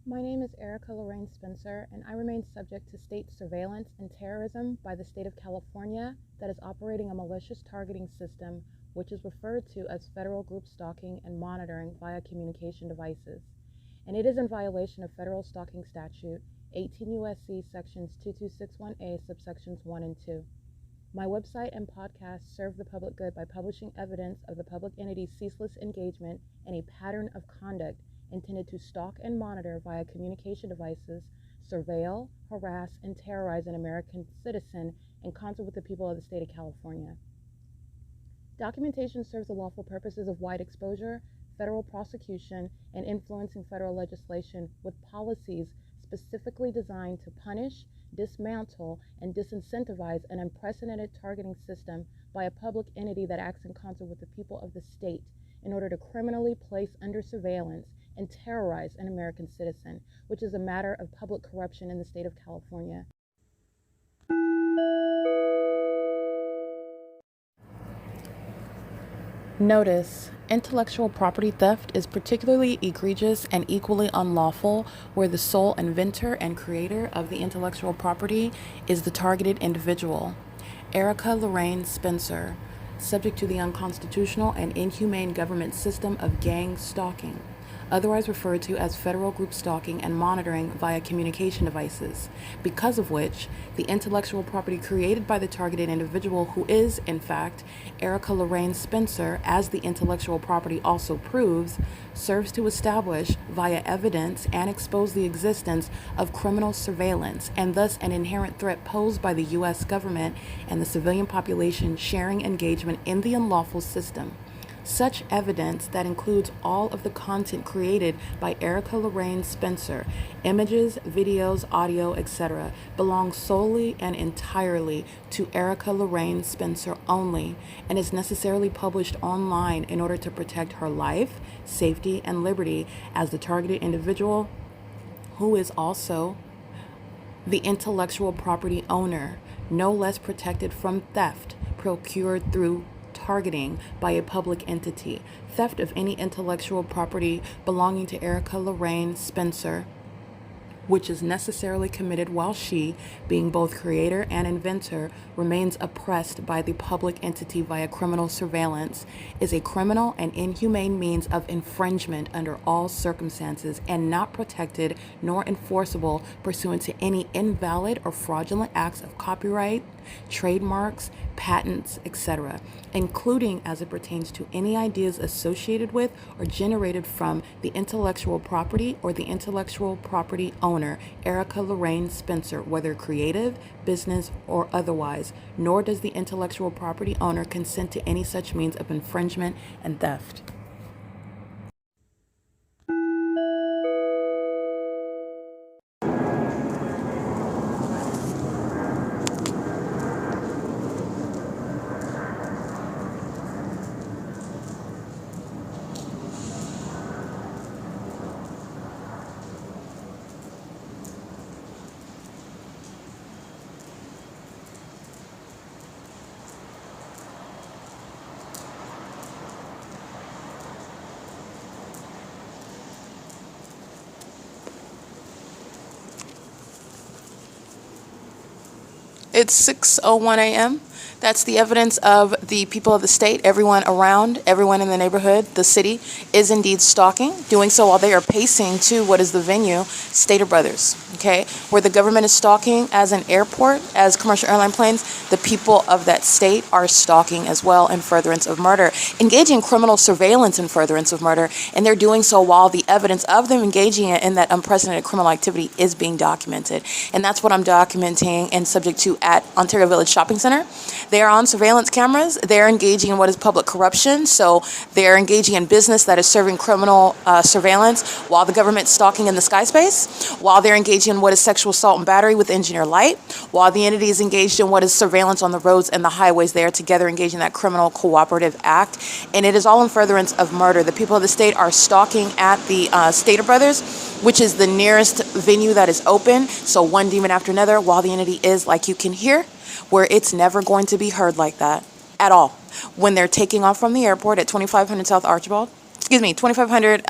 My name is Erica Lorraine Spencer, and I remain subject to state surveillance and terrorism by the state of California that is operating a malicious targeting system which is referred to as federal group stalking and monitoring via communication devices. And it is in violation of federal stalking statute 18 U.S.C. sections 2261A subsections 1 and 2. My website and podcast serve the public good by publishing evidence of the public entity's ceaseless engagement in a pattern of conduct intended to stalk and monitor via communication devices, surveil, harass, and terrorize an American citizen in concert with the people of the state of California. Documentation serves the lawful purposes of wide exposure, federal prosecution, and influencing federal legislation with policies specifically designed to punish, dismantle, and disincentivize an unprecedented targeting system by a public entity that acts in concert with the people of the state in order to criminally place under surveillance and terrorize an American citizen, which is a matter of public corruption in the state of California. Notice: intellectual property theft is particularly egregious and equally unlawful where the sole inventor and creator of the intellectual property is the targeted individual. Erica Lorraine Spencer, subject to the unconstitutional and inhumane government system of gang stalking, otherwise referred to as federal group stalking and monitoring via communication devices, because of which the intellectual property created by the targeted individual, who is, in fact, Erica Lorraine Spencer, as the intellectual property also proves, serves to establish via evidence and expose the existence of criminal surveillance and thus an inherent threat posed by the U.S. government and the civilian population sharing engagement in the unlawful system. Such evidence that includes all of the content created by Erica Lorraine Spencer, images, videos, audio, etc., belongs solely and entirely to Erica Lorraine Spencer only and is necessarily published online in order to protect her life, safety, and liberty as the targeted individual, who is also the intellectual property owner, no less protected from theft procured through targeting by a public entity. Theft of any intellectual property belonging to Erica Lorraine Spencer, which is necessarily committed while she, being both creator and inventor, remains oppressed by the public entity via criminal surveillance, is a criminal and inhumane means of infringement under all circumstances and not protected nor enforceable pursuant to any invalid or fraudulent acts of copyright, trademarks, patents, etc., including as it pertains to any ideas associated with or generated from the intellectual property or the intellectual property owner, Erica Lorraine Spencer, whether creative, business, or otherwise, nor does the intellectual property owner consent to any such means of infringement and theft. It's 6:01 a.m. That's the evidence of the people of the state, everyone around, everyone in the neighborhood, the city, is indeed stalking, doing so while they are pacing to what is the venue, Stater Brothers, okay? Where the government is stalking as an airport, as commercial airline planes, the people of that state are stalking as well in furtherance of murder, engaging in criminal surveillance in furtherance of murder, and they're doing so while the evidence of them engaging in that unprecedented criminal activity is being documented. And that's what I'm documenting and subject to at Ontario Village Shopping Center. They are on surveillance cameras. They're engaging in what is public corruption. So they're engaging in business that is serving criminal surveillance while the government's stalking in the sky space, while they're engaging in what is sexual assault and battery with engineer light, while the entity is engaged in what is surveillance on the roads and the highways. They are together engaging in that criminal cooperative act. And it is all in furtherance of murder. The people of the state are stalking at the Stater Brothers, which is the nearest venue that is open. So one demon after another, while the entity is, like you can hear, where it's never going to be heard like that at all. When they're taking off from the airport at 2500 South Archibald, 2500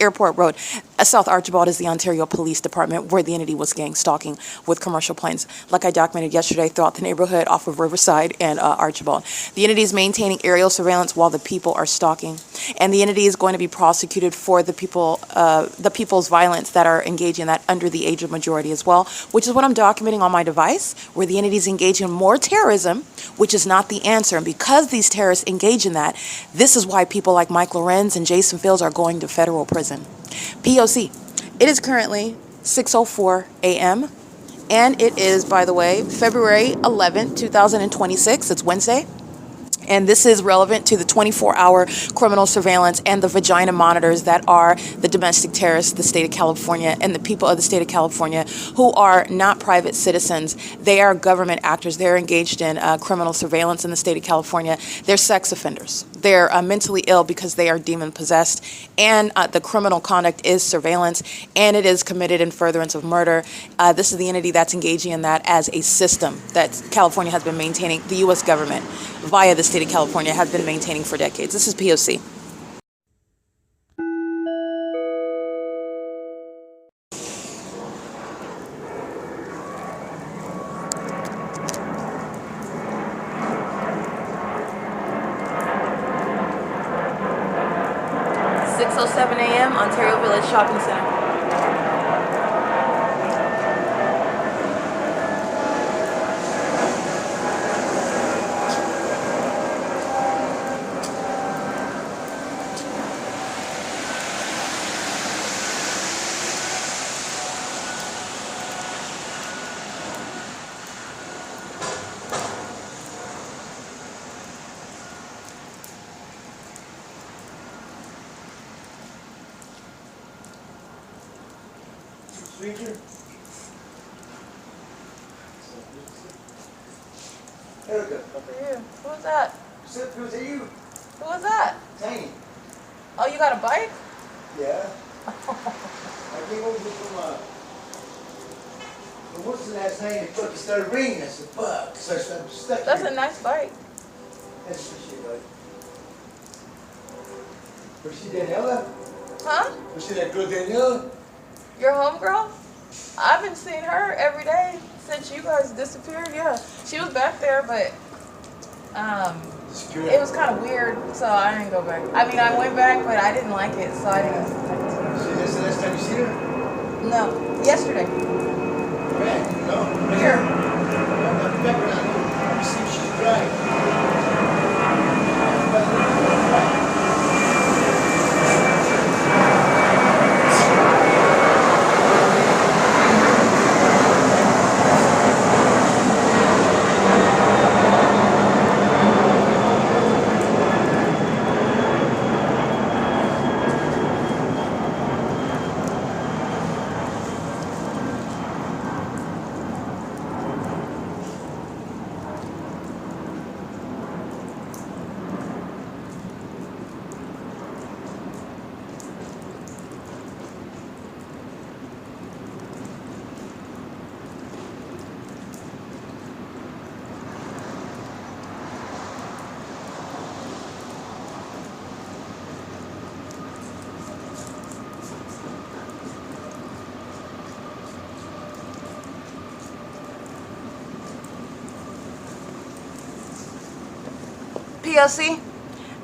Airport Road. South Archibald is the Ontario Police Department, where the entity was gang stalking with commercial planes, like I documented yesterday, throughout the neighborhood off of Riverside and Archibald. The entity is maintaining aerial surveillance while the people are stalking, and the entity is going to be prosecuted for the people's violence that are engaging in that under the age of majority as well, which is what I'm documenting on my device, where the entity is engaging in more terrorism, which is not the answer. And because these terrorists engage in that, this is why people like Mike LORENZ and Jason Fields are going to federal prison. P.O.C. It is currently 6:04 a.m. and it is, by the way, February 11th, 2026. It's Wednesday. And this is relevant to the 24-hour criminal surveillance and the vagina monitors that are the domestic terrorists, the state of California, and the people of the state of California who are not private citizens. They are government actors. They're engaged in criminal surveillance in the state of California. They're sex offenders. They're mentally ill because they are demon-possessed, and the criminal conduct is surveillance, and it is committed in furtherance of murder. This is the entity that's engaging in that as a system that California has been maintaining. The U.S. government, via the state of California, has been maintaining for decades. This is P.O.C. a.m., Ontario Village Shopping Center. Speaker? Erica. Good for you. Who was that? Who's you? Who was that? Tiny. Oh, you got a bike? Yeah. I came over from what's the last name? It fucking started ringing. I said, fuck. So I'm stuck That's here. a nice bike. That's the shit, buddy. Was she Daniela? Huh? Was she that girl Daniela? Your homegirl? I've been seeing her every day since you guys disappeared. Yeah, she was back there, but it was kind of weird, so I didn't go back. I mean, I went back, but I didn't like it, so I didn't. So that's the last time you seen her? No, yesterday. Right, no. Here. I'm not back around. Let me see if she's dry. P.O.C.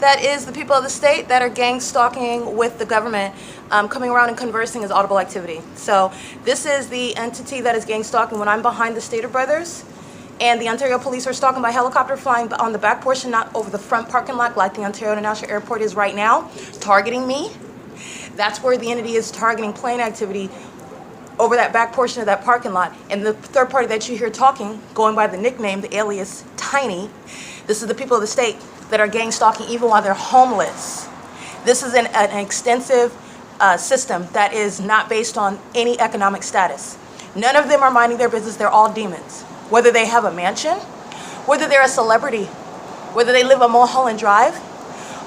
That is the people of the state that are gang stalking with the government, coming around and conversing is audible activity. So this is the entity that is gang stalking when I'm behind the Stater brothers, and the Ontario police are stalking by helicopter, flying on the back portion, not over the front parking lot like the Ontario International Airport is right now, targeting me. That's where the entity is targeting plane activity, over that back portion of that parking lot. And the third party that you hear talking, going by the nickname, the alias Tiny, this is the people of the state that are gang stalking even while they're homeless. This is an extensive system that is not based on any economic status. None of them are minding their business. They're all demons. Whether they have a mansion, whether they're a celebrity, whether they live on Mulholland Drive,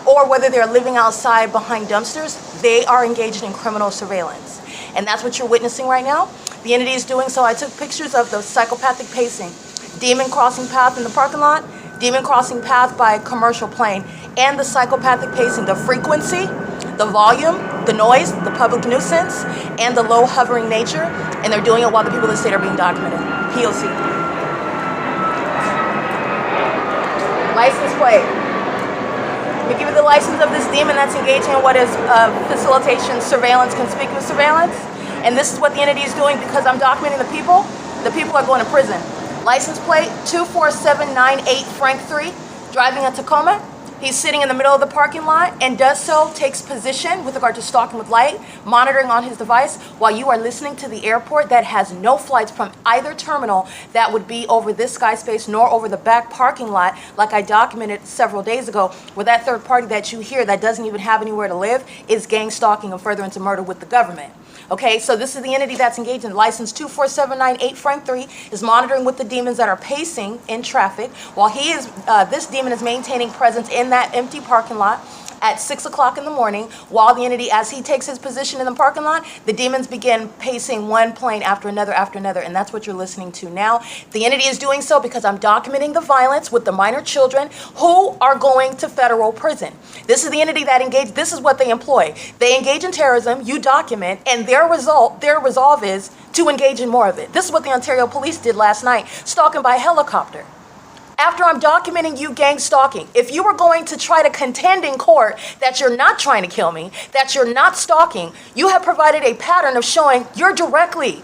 or whether they're living outside behind dumpsters, they are engaged in criminal surveillance. And that's what you're witnessing right now. The entity is doing so. I took pictures of the psychopathic pacing, demon crossing path in the parking lot, demon crossing path by commercial plane, and the psychopathic pacing, the frequency the volume, the noise, the public nuisance, and the low hovering nature, and they're doing it while the people in the state are being documented. P.O.C. License plate. Let me give you the license of this demon that's engaging in what is facilitation, surveillance, conspicuous surveillance. And this is what the entity is doing because I'm documenting the people. The people are going to prison. License plate 24798 Frank 3, driving a Tacoma. He's sitting in the middle of the parking lot and does so, takes position with regard to stalking with light, monitoring on his device while you are listening to the airport that has no flights from either terminal that would be over this sky space nor over the back parking lot like I documented several days ago, where that third party that you hear that doesn't even have anywhere to live is gang stalking and furtherance of murder with the government. Okay, so this is the entity that's engaged in license 24798 Frank 3 is monitoring with the demons that are pacing in traffic while he is, this demon is maintaining presence in that empty parking lot at 6 o'clock in the morning while the entity, as he takes his position in the parking lot, the demons begin pacing one plane after another, and that's what you're listening to now. The entity is doing so because I'm documenting the violence with the minor children who are going to federal prison. This is the entity that engaged, this is what they employ. They engage in terrorism, you document, and their resolve is to engage in more of it. This is what the Ontario police did last night, stalking by helicopter. After I'm documenting you gang stalking, if you were going to try to contend in court that you're not trying to kill me, that you're not stalking, you have provided a pattern of showing you're directly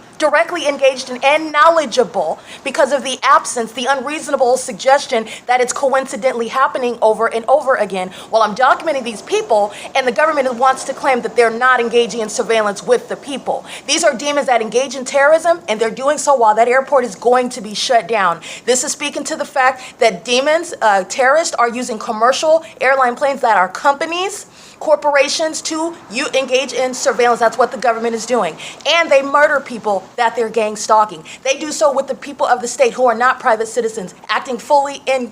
engaged in and knowledgeable because of the absence, the unreasonable suggestion that it's coincidentally happening over and over again while I'm documenting these people and the government wants to claim that they're not engaging in surveillance with the people. These are demons that engage in terrorism and they're doing so while that airport is going to be shut down. This is speaking to the fact that demons, terrorists are using commercial airline planes that are companies, corporations to engage in surveillance. That's what the government is doing. And they murder people that they're gang stalking. They do so with the people of the state who are not private citizens, acting fully in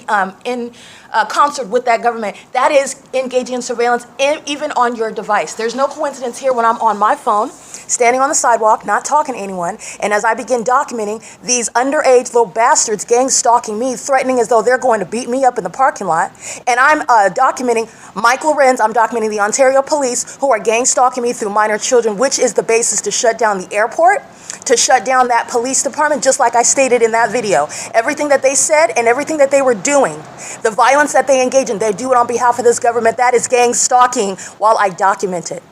concert with that government. That is engaging in surveillance even on your device. There's no coincidence here when I'm on my phone, standing on the sidewalk, not talking to anyone, and as I begin documenting these underage little bastards gang stalking me, threatening as though they're going to beat me up in the parking lot, and I'm documenting Mike LORENZ, I'm documenting the Ontario police who are gang stalking me through minor children, which is the basis to shut down the airport, to shut down that police department, just like I stated in that video. Everything that they said and everything that they were doing, the violence that they engage in, they do it on behalf of this government. That is gang stalking while I document it.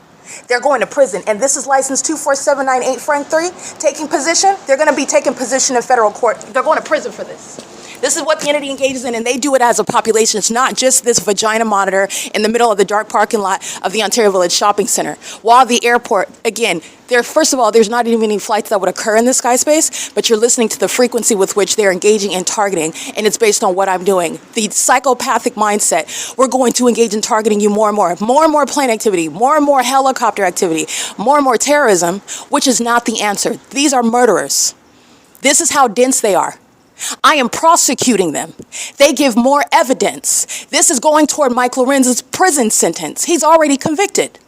They're going to prison. And this is license 24798 Frank 3, taking position. They're going to be taking position in federal court. They're going to prison for this. This is what the entity engages in, and they do it as a population. It's not just this vagina monitor in the middle of the dark parking lot of the Ontario Village Shopping Center. While the airport, again, first of all, there's not even any flights that would occur in the sky space, but you're listening to the frequency with which they're engaging in targeting, and it's based on what I'm doing. The psychopathic mindset, we're going to engage in targeting you more and more plane activity, more and more helicopter activity, more and more terrorism, which is not the answer. These are murderers. This is how dense they are. I am prosecuting them. They give more evidence. This is going toward Mike LORENZ's prison sentence. He's already convicted.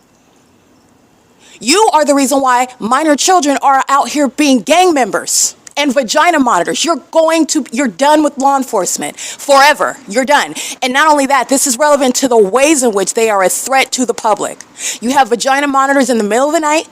You are the reason why minor children are out here being gang members and vagina monitors. You're done with law enforcement forever. You're done. And not only that, this is relevant to the ways in which they are a threat to the public. You have vagina monitors in the middle of the night,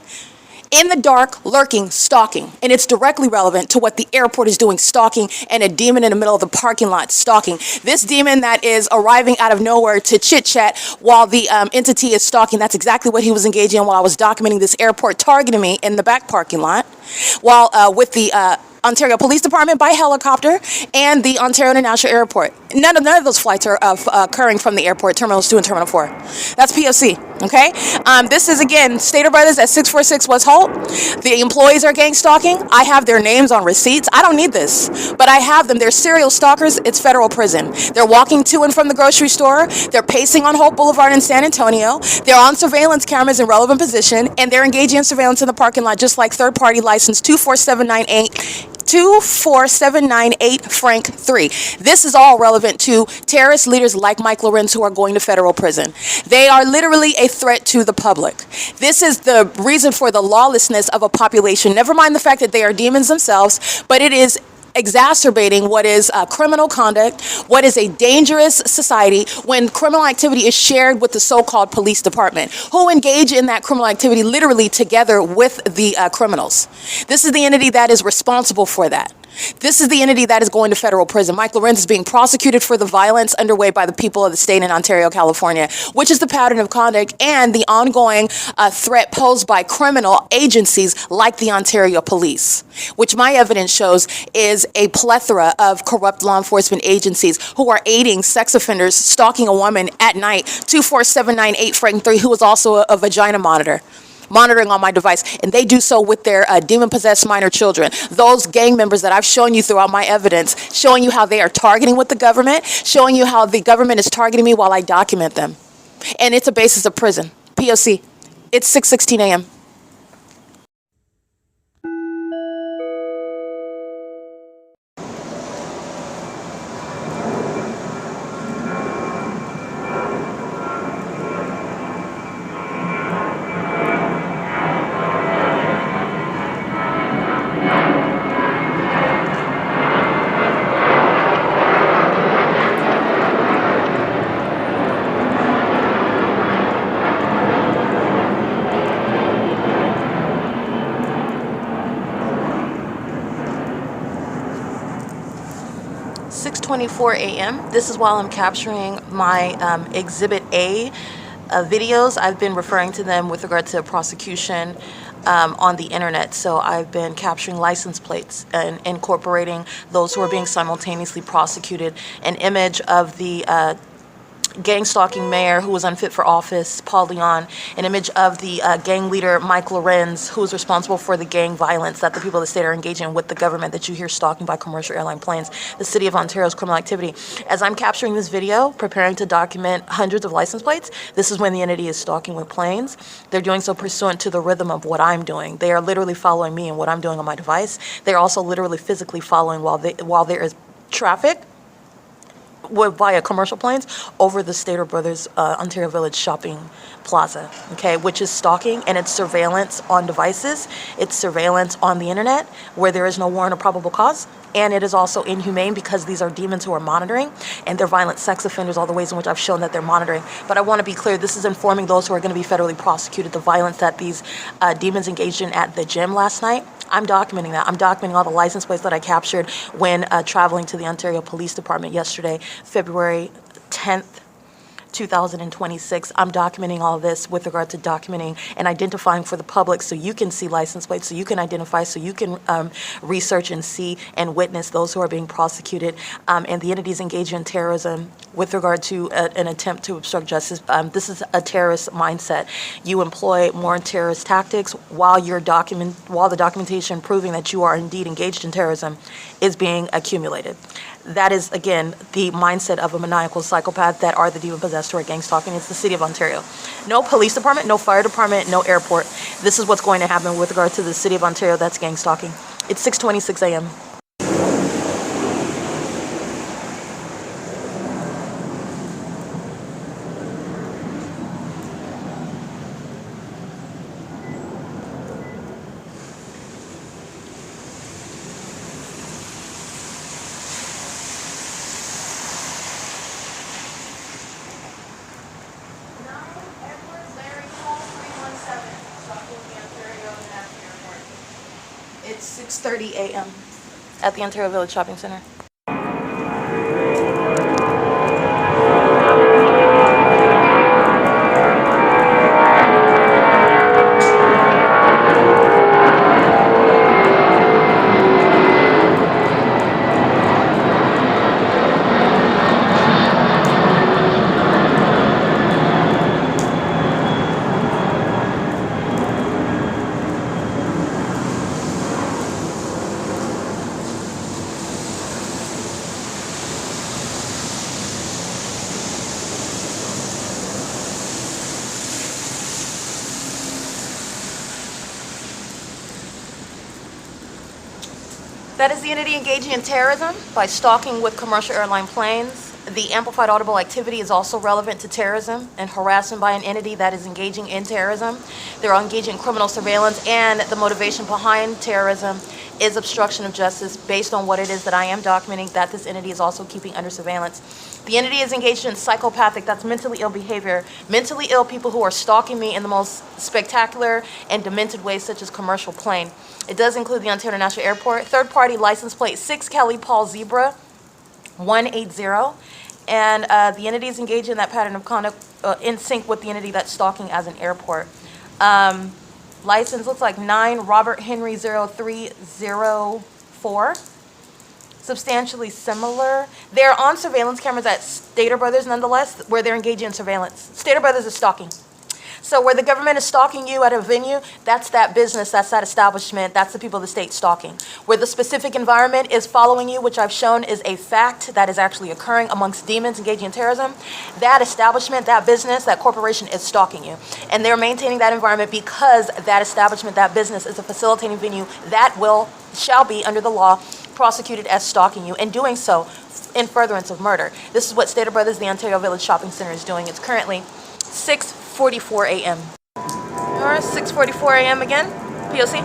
in the dark, lurking, stalking. And it's directly relevant to what the airport is doing, stalking, and a demon in the middle of the parking lot, stalking. This demon that is arriving out of nowhere to chit-chat while the entity is stalking, that's exactly what he was engaging in while I was documenting this airport targeting me in the back parking lot, while with the Ontario Police Department by helicopter and the Ontario International Airport. None of those flights are occurring from the airport, Terminals 2 and Terminal 4. That's P.O.C, okay? This is, again, Stater Brothers at 646 West Holt. The employees are gang stalking. I have their names on receipts. I don't need this, but I have them. They're serial stalkers. It's federal prison. They're walking to and from the grocery store. They're pacing on Holt Boulevard in San Antonio. They're on surveillance cameras in relevant position, and they're engaging in surveillance in the parking lot, just like third-party license 24798 Frank 3. This is all relevant to terrorist leaders like Mike LORENZ who are going to federal prison. They are literally a threat to the public. This is the reason for the lawlessness of a population. Never mind the fact that they are demons themselves, but it is exacerbating what is criminal conduct, what is a dangerous society when criminal activity is shared with the so-called police department, who engage in that criminal activity literally together with the criminals. This is the entity that is responsible for that. This is the entity that is going to federal prison. Mike LORENZ is being prosecuted for the violence underway by the people of the state in Ontario, California, which is the pattern of conduct and the ongoing threat posed by criminal agencies like the Ontario Police, which my evidence shows is a plethora of corrupt law enforcement agencies who are aiding sex offenders stalking a woman at night, 24798-3, who is also a vagina monitoring on my device, and they do so with their demon-possessed minor children. Those gang members that I've shown you throughout my evidence, showing you how they are targeting with the government, showing you how the government is targeting me while I document them. And it's a basis of prison. P.O.C. It's 6:16 a.m. .24 a.m. This is while I'm capturing my Exhibit A videos. I've been referring to them with regard to prosecution on the internet. So I've been capturing license plates and incorporating those who are being simultaneously prosecuted. An image of the gang stalking mayor who was unfit for office, Paul Leon, an image of the gang leader, Mike LORENZ, who is responsible for the gang violence that the people of the state are engaging in with the government that you hear stalking by commercial airline planes, the city of Ontario's criminal activity. As I'm capturing this video, preparing to document hundreds of license plates, this is when the entity is stalking with planes. They're doing so pursuant to the rhythm of what I'm doing. They are literally following me and what I'm doing on my device. They're also literally physically following while there is traffic via commercial planes over the Stater Brothers Ontario Village shopping plaza, okay, which is stalking, and it's surveillance on devices. It's surveillance on the internet where there is no warrant or probable cause. And it is also inhumane because these are demons who are monitoring, and they're violent sex offenders, all the ways in which I've shown that they're monitoring. But I want to be clear, this is informing those who are going to be federally prosecuted, the violence that these demons engaged in at the gym last night. I'm documenting that. I'm documenting all the license plates that I captured when traveling to the Ontario Police Department yesterday, February 10th. 2026. I'm documenting all of this with regard to documenting and identifying for the public so you can see license plates, so you can identify, so you can research and see and witness those who are being prosecuted and the entities engaged in terrorism with regard to an attempt to obstruct justice. This is a terrorist mindset. You employ more terrorist tactics while the documentation proving that you are indeed engaged in terrorism is being accumulated. That is, again, the mindset of a maniacal psychopath that are the demon-possessed who are gang stalking. It's the city of Ontario. No police department, no fire department, no airport. This is what's going to happen with regard to the city of Ontario that's gang stalking. It's 6:26 a.m. It's 6:30 a.m. at the Ontario Village Shopping Center. That is the entity engaging in terrorism by stalking with commercial airline planes. The amplified audible activity is also relevant to terrorism and harassment by an entity that is engaging in terrorism. They're engaging in criminal surveillance, and the motivation behind terrorism is obstruction of justice based on what it is that I am documenting that this entity is also keeping under surveillance. The entity is engaged in psychopathic, that's mentally ill behavior, mentally ill people who are stalking me in the most spectacular and demented ways, such as commercial plane. It does include the Ontario International Airport, third-party license plate 6 Kelly Paul Zebra 180, and the entity is engaged in that pattern of conduct in sync with the entity that's stalking as an airport. License looks like 9 Robert Henry 0304. Substantially similar. They're on surveillance cameras at Stater Brothers, nonetheless, where they're engaging in surveillance. Stater Brothers is stalking. So where the government is stalking you at a venue, that's that business, that's that establishment, that's the people of the state stalking. Where the specific environment is following you, which I've shown is a fact that is actually occurring amongst demons engaging in terrorism, that establishment, that business, that corporation is stalking you. And they're maintaining that environment because that establishment, that business is a facilitating venue that shall be, under the law, prosecuted as stalking you, and doing so in furtherance of murder. This is what Stater Brothers, the Ontario Village Shopping Center, is doing. It's currently 6:44 a.m. Or 6:44 a.m. again, P.O.C.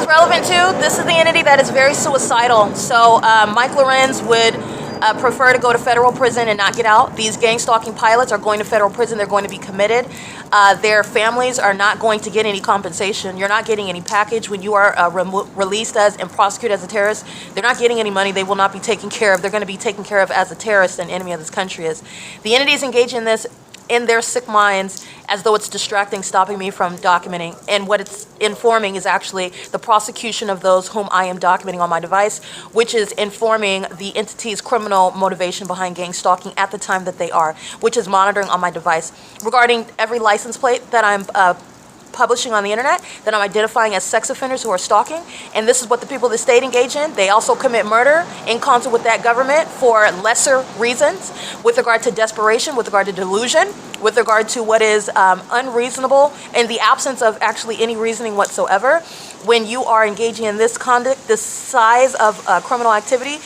Relevant to, this is the entity that is very suicidal. So Mike Lorenz would prefer to go to federal prison and not get out. These gang stalking pilots are going to federal prison. They're going to be committed. Their families are not going to get any compensation. You're not getting any package when you are released as and prosecuted as a terrorist. They're not getting any money. They will not be taken care of. They're going to be taken care of as a terrorist and enemy of this country is. The entities engaged in this in their sick minds as though it's distracting, stopping me from documenting. And what it's informing is actually the prosecution of those whom I am documenting on my device, which is informing the entity's criminal motivation behind gang stalking at the time that they are, which is monitoring on my device. Regarding every license plate that I'm publishing on the internet, that I'm identifying as sex offenders who are stalking, and this is what the people of the state engage in. They also commit murder in concert with that government for lesser reasons, with regard to desperation, with regard to delusion, with regard to what is unreasonable in the absence of actually any reasoning whatsoever. When you are engaging in this conduct, this size of criminal activity,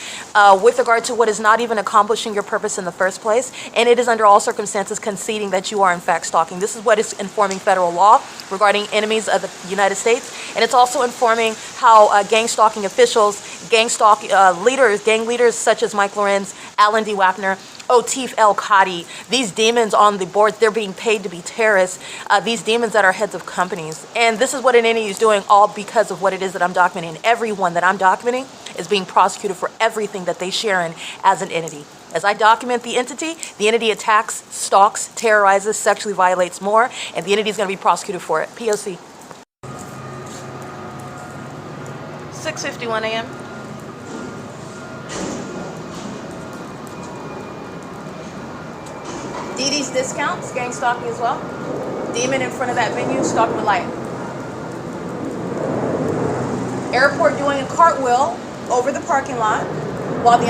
with regard to what is not even accomplishing your purpose in the first place, and it is under all circumstances conceding that you are in fact stalking. This is what is informing federal law regarding enemies of the United States, and it's also informing how gang stalking officials, gang leaders such as Mike Lorenz, Alan D. Wapner, Otif El Khadi, these demons on the board, they're being paid to be terrorists, these demons that are heads of companies. And this is what an entity is doing, all because of what it is that I'm documenting. Everyone that I'm documenting is being prosecuted for everything that they share in as an entity. As I document the entity attacks, stalks, terrorizes, sexually violates more, and the entity is going to be prosecuted for it. P.O.C. 6:51 a.m. DD's Discounts, gang stalking as well. Demon in front of that venue, stalking with light. Airport doing a cartwheel over the parking lot while the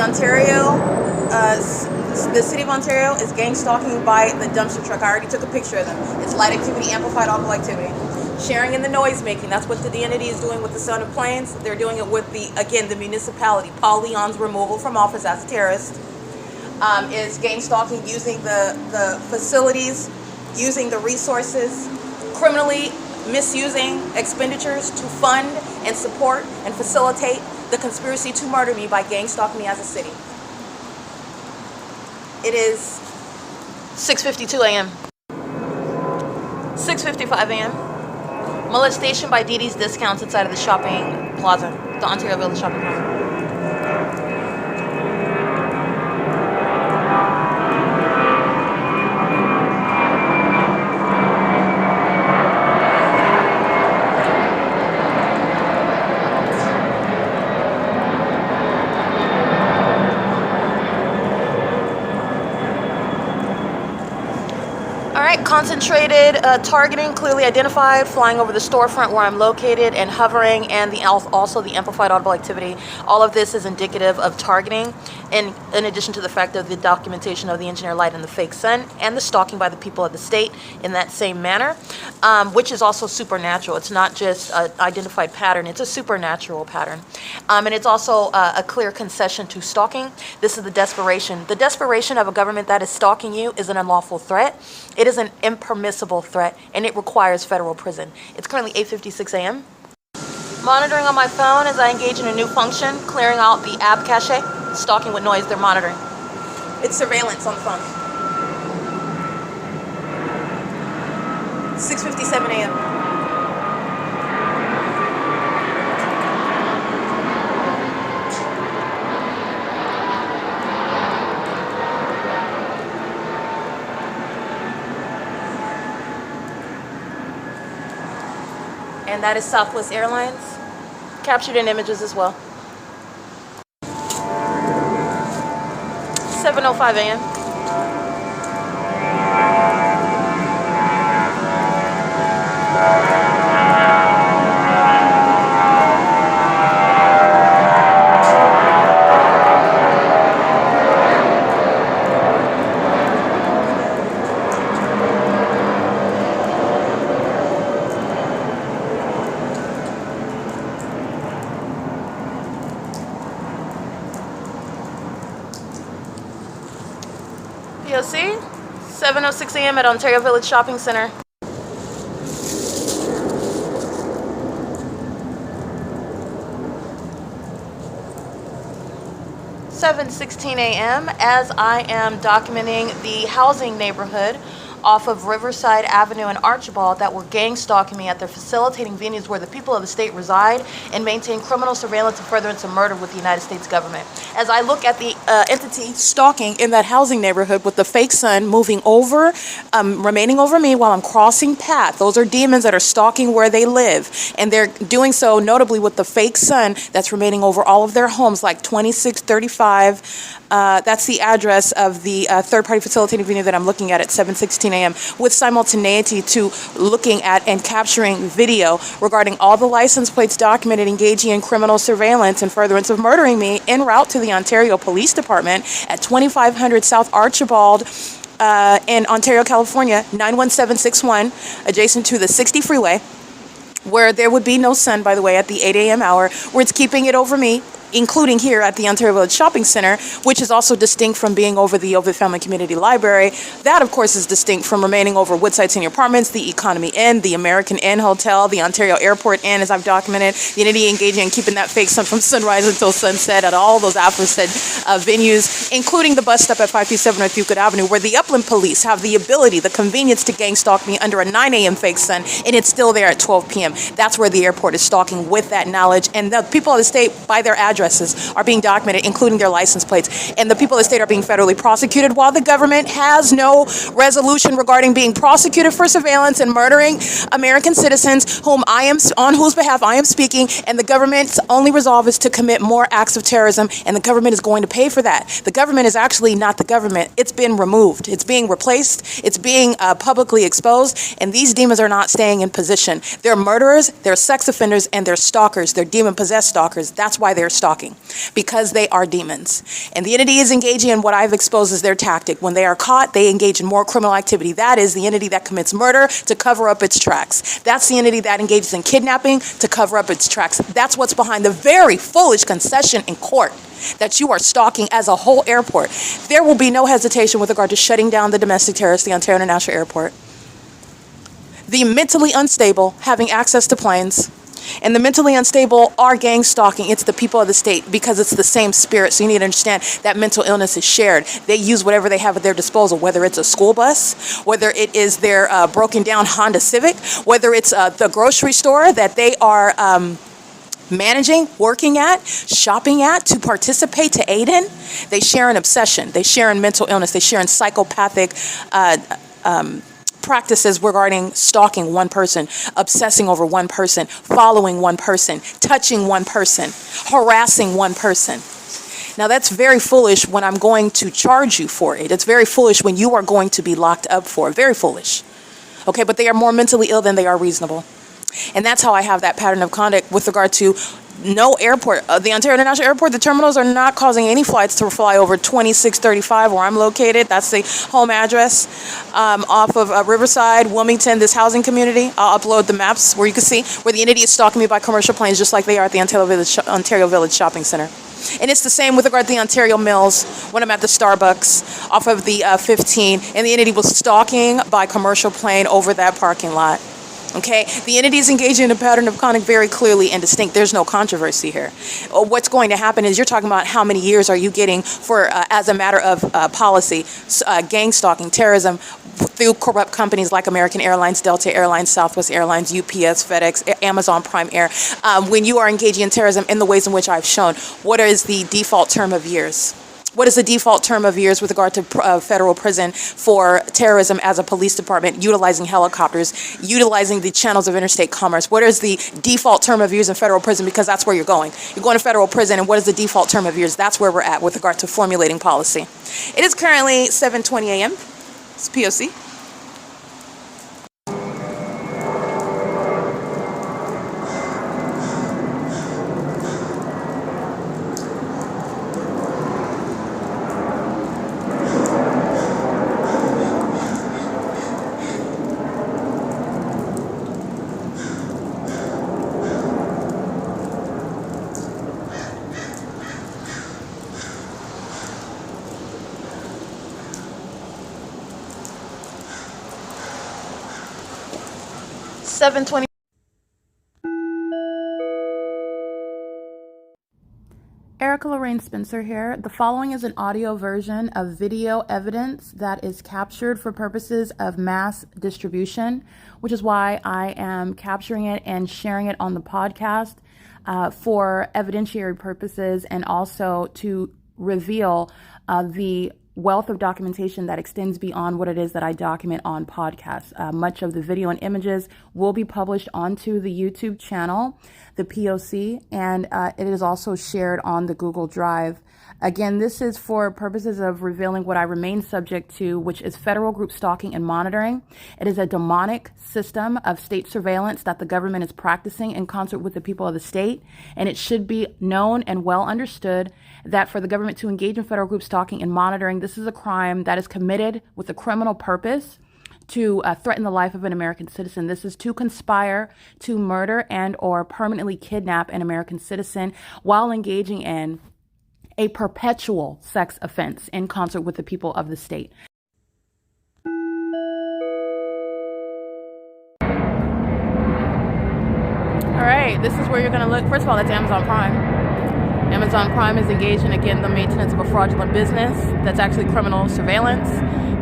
city of Ontario is gang stalking by the dumpster truck. I already took a picture of them. It's light activity, amplified audible activity. Sharing in the noise making, that's what the entity is doing with the sound of planes. They're doing it with the municipality. Paul Leon's removal from office as a terrorist. Is gang stalking using the facilities, using the resources, criminally misusing expenditures to fund and support and facilitate the conspiracy to murder me by gang stalking me as a city. It is 6:52 a.m. 6:55 a.m. Molestation by DD's Discounts inside of the shopping plaza, the Ontario Village Shopping Plaza. concentrated targeting, clearly identified, flying over the storefront where I'm located and hovering, and also the amplified audible activity. All of this is indicative of targeting, and in addition to the fact of the documentation of the engineer light and the fake sun, and the stalking by the people of the state in that same manner, which is also supernatural. It's not just an identified pattern, it's a supernatural pattern. And it's also a clear concession to stalking. This is the desperation. The desperation of a government that is stalking you is an unlawful threat. It is an impermissible threat, and it requires federal prison. It's currently 8:56 a.m. Monitoring on my phone as I engage in a new function, clearing out the app cache, stalking with noise, they're monitoring. It's surveillance on the phone. 6:57 a.m. And that is Southwest Airlines, captured in images as well. 7:05 a.m. P.O.C. 7:06 a.m. at Ontario Village Shopping Center. (7:16 a.m.) as I am documenting the housing neighborhood off of Riverside Avenue and Archibald that were gang stalking me at their facilitating venues where the people of the state reside and maintain criminal surveillance and furtherance of murder with the United States government. As I look at the entity stalking in that housing neighborhood with the fake sun moving over, remaining over me while I'm crossing path, those are demons that are stalking where they live. And they're doing so notably with the fake sun that's remaining over all of their homes, like 2635. That's the address of the third-party facilitating venue that I'm looking at 7:16 a.m. with simultaneity to looking at and capturing video regarding all the license plates documented engaging in criminal surveillance and furtherance of murdering me en route to the Ontario Police Department at 2500 South Archibald in Ontario, California, 91761, adjacent to the 60 freeway, where there would be no sun, by the way, at the 8 a.m. hour, where it's keeping it over me, including here at the Ontario Village Shopping Center, which is also distinct from being over the OVITT Family Community Library. That, of course, is distinct from remaining over Woodside Senior Apartments, the Economy Inn, the American Inn Hotel, the Ontario Airport Inn, as I've documented, the entity engaging in keeping that fake sun from sunrise until sunset at all those aforesaid venues, including the bus stop at 537 North Euclid Avenue, where the Upland Police have the ability, the convenience to gang stalk me under a 9 a.m. fake sun, and it's still there at 12 p.m. That's where the airport is stalking with that knowledge, and the people of the state, by their addresses, are being documented, including their license plates. And the people of the state are being federally prosecuted while the government has no resolution regarding being prosecuted for surveillance and murdering American citizens on whose behalf I am speaking. And the government's only resolve is to commit more acts of terrorism, and the government is going to pay for that. The government is actually not the government. It's been removed. It's being replaced. It's being publicly exposed, and these demons are not staying in position. They're murderers, they're sex offenders, and they're stalkers. They're demon-possessed stalkers. That's why they're stalking, because they are demons. And the entity is engaging in what I've exposed as their tactic. When they are caught, they engage in more criminal activity. That is the entity that commits murder to cover up its tracks. That's the entity that engages in kidnapping to cover up its tracks. That's what's behind the very foolish concession in court that you are stalking as a whole airport. There will be no hesitation with regard to shutting down the domestic terrorists, the Ontario International Airport. The mentally unstable having access to planes, and the mentally unstable are gang stalking. It's the people of the state, because it's the same spirit. So you need to understand that mental illness is shared. They use whatever they have at their disposal, whether it's a school bus, whether it is their broken down Honda Civic, whether it's the grocery store that they are managing, working at, shopping at, to participate, to aid in. They share an obsession. They share in mental illness. They share in psychopathic practices regarding stalking one person, obsessing over one person, following one person, touching one person, harassing one person. Now, that's very foolish when I'm going to charge you for it. It's very foolish when you are going to be locked up for it. Very foolish. Okay, but they are more mentally ill than they are reasonable. And that's how I have that pattern of conduct with regard to no airport. The Ontario International Airport, the terminals are not causing any flights to fly over 2635 where I'm located. That's the home address off of Riverside, Wilmington, this housing community. I'll upload the maps where you can see where the entity is stalking me by commercial planes just like they are at the Ontario Village Shopping Center. And it's the same with regard to the Ontario Mills when I'm at the Starbucks off of the 15, and the entity was stalking by commercial plane over that parking lot. Okay, the entity is engaging in a pattern of conduct very clearly and distinct. There's no controversy here. What's going to happen is you're talking about how many years are you getting for, as a matter of policy, gang stalking, terrorism through corrupt companies like American Airlines, Delta Airlines, Southwest Airlines, UPS, FedEx, Amazon Prime Air. When you are engaging in terrorism in the ways in which I've shown, what is the default term of years? What is the default term of years with regard to federal prison for terrorism as a police department, utilizing helicopters, utilizing the channels of interstate commerce? What is the default term of years in federal prison? Because that's where you're going. You're going to federal prison, and what is the default term of years? That's where we're at with regard to formulating policy. It is currently 7:20 a.m. It's P.O.C. Erica Lorraine Spencer here. The following is an audio version of video evidence that is captured for purposes of mass distribution, which is why I am capturing it and sharing it on the podcast for evidentiary purposes and also to reveal the wealth of documentation that extends beyond what it is that I document on podcasts. Much of the video and images will be published onto the YouTube channel, the P.O.C., and it is also shared on the Google Drive. Again, this is for purposes of revealing what I remain subject to, which is federal group stalking and monitoring. It is a demonic system of state surveillance that the government is practicing in concert with the people of the state, and it should be known and well understood that for the government to engage in federal group stalking and monitoring, this is a crime that is committed with a criminal purpose to threaten the life of an American citizen. This is to conspire to murder and or permanently kidnap an American citizen while engaging in a perpetual sex offense in concert with the people of the state. All right, this is where you're gonna look. First of all, that's Amazon Prime. Amazon Prime is engaging, again, the maintenance of a fraudulent business that's actually criminal surveillance.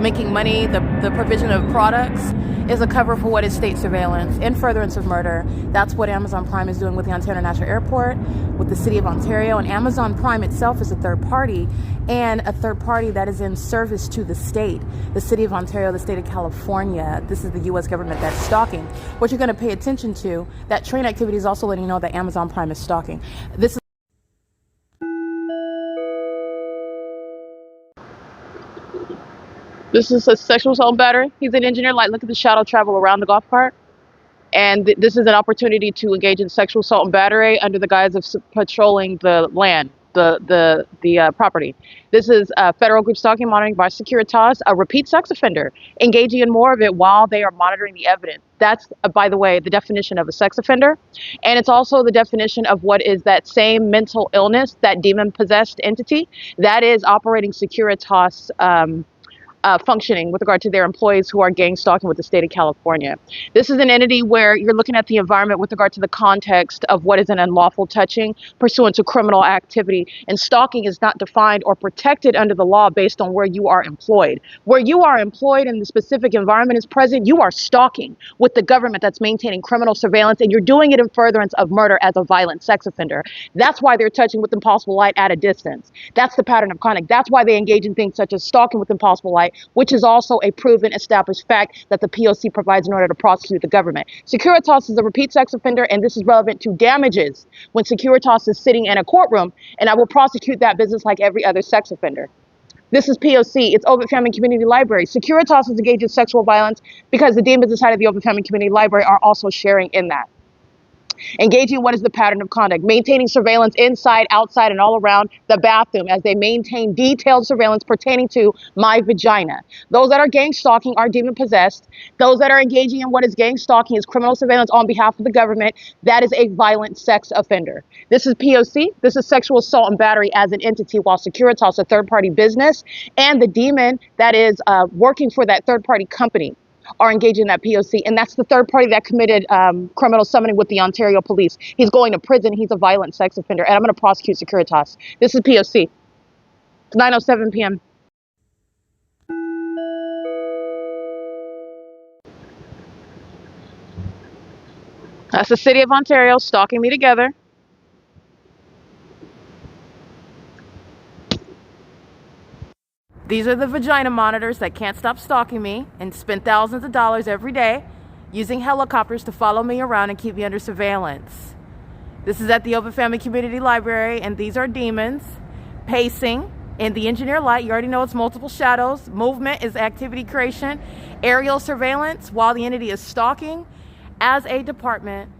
Making money, the provision of products is a cover for what is state surveillance in furtherance of murder. That's what Amazon Prime is doing with the Ontario International Airport, with the City of Ontario. And Amazon Prime itself is a third party, and a third party that is in service to the state, the City of Ontario, the state of California. This is the U.S. government that's stalking. What you're going to pay attention to, that train activity is also letting you know that Amazon Prime is stalking. This is a sexual assault battery. He's an engineer. Like, look at the shadow travel around the golf cart. And this is an opportunity to engage in sexual assault and battery under the guise of patrolling the land, the property. This is federal group stalking monitoring by Securitas, a repeat sex offender, engaging in more of it while they are monitoring the evidence. That's, by the way, the definition of a sex offender. And it's also the definition of what is that same mental illness, that demon-possessed entity, that is operating Securitas functioning with regard to their employees who are gang stalking with the state of California. This is an entity where you're looking at the environment with regard to the context of what is an unlawful touching pursuant to criminal activity. And stalking is not defined or protected under the law based on where you are employed. Where you are employed and the specific environment is present, you are stalking with the government that's maintaining criminal surveillance, and you're doing it in furtherance of murder as a violent sex offender. That's why they're touching with impossible light at a distance. That's the pattern of conduct. That's why they engage in things such as stalking with impossible light, which is also a proven, established fact that the P.O.C. provides in order to prosecute the government. Securitas is a repeat sex offender, and this is relevant to damages when Securitas is sitting in a courtroom, and I will prosecute that business like every other sex offender. This is P.O.C. It's OVITT Family Community Library. Securitas is engaged in sexual violence because the demons inside of the OVITT Family Community Library are also sharing in that. Engaging what is the pattern of conduct, maintaining surveillance inside, outside, and all around the bathroom as they maintain detailed surveillance pertaining to my vagina. Those that are gang stalking are demon possessed. Those that are engaging in what is gang stalking is criminal surveillance on behalf of the government. That is a violent sex offender. This is P.O.C. This is sexual assault and battery as an entity, while Securitas, a third-party business, and the demon that is working for that third-party company are engaged in that P.O.C. And that's the third party that committed criminal summoning with the Ontario police. He's going to prison. He's a violent sex offender. And I'm going to prosecute Securitas. This is P.O.C. It's 9:07 p.m. That's the city of Ontario stalking me together. These are the vagina monitors that can't stop stalking me and spend thousands of dollars every day using helicopters to follow me around and keep me under surveillance. This is at the OVITT Family Community Library, and these are demons pacing in the engineer light. You already know it's multiple shadows. Movement is activity creation. Aerial surveillance while the entity is stalking. As a department,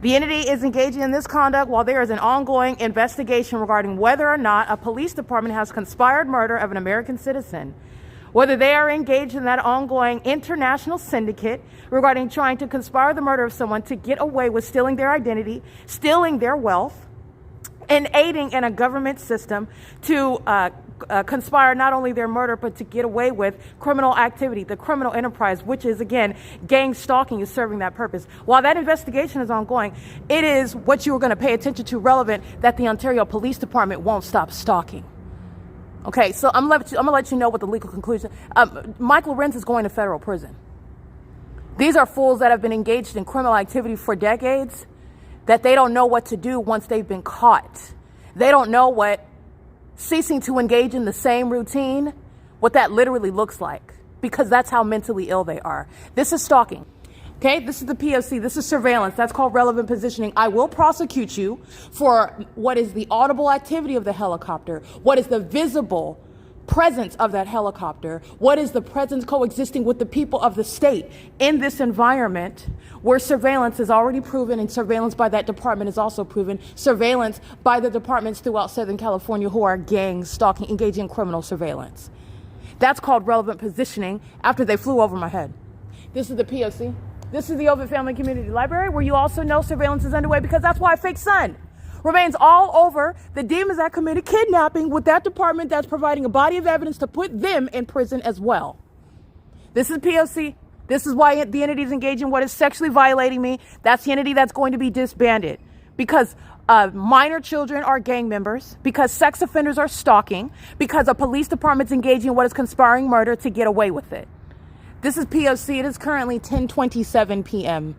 the entity is engaging in this conduct while there is an ongoing investigation regarding whether or not a police department has conspired murder of an American citizen, whether they are engaged in that ongoing international syndicate regarding trying to conspire the murder of someone to get away with stealing their identity, stealing their wealth, and aiding in a government system to conspire not only their murder, but to get away with criminal activity, the criminal enterprise, which is, again, gang stalking is serving that purpose. While that investigation is ongoing, it is what you are going to pay attention to relevant that the Ontario Police Department won't stop stalking. Okay, so I'm going to let you know what the legal conclusion. Mike LORENZ is going to federal prison. These are fools that have been engaged in criminal activity for decades, that they don't know what to do once they've been caught. They don't know what ceasing to engage in the same routine, what that literally looks like, because that's how mentally ill they are. This is stalking. Okay, this is the P.O.C. This is surveillance. That's called relevant positioning. I will prosecute you for what is the audible activity of the helicopter, what is the visible presence of that helicopter, what is the presence coexisting with the people of the state in this environment where surveillance is already proven, and surveillance by that department is also proven, surveillance by the departments throughout Southern California who are gang stalking, engaging in criminal surveillance. That's called relevant positioning after they flew over my head. This is the P.O.C. This is the OVITT Family Community Library, where you also know surveillance is underway, because that's why Fake Son remains all over the demons that committed kidnapping with that department that's providing a body of evidence to put them in prison as well. This is P.O.C. This is why the entity is engaged in what is sexually violating me. That's the entity that's going to be disbanded, because minor children are gang members, because sex offenders are stalking, because a police department's engaging in what is conspiring murder to get away with it. This is P.O.C. It is currently 10:27 p.m.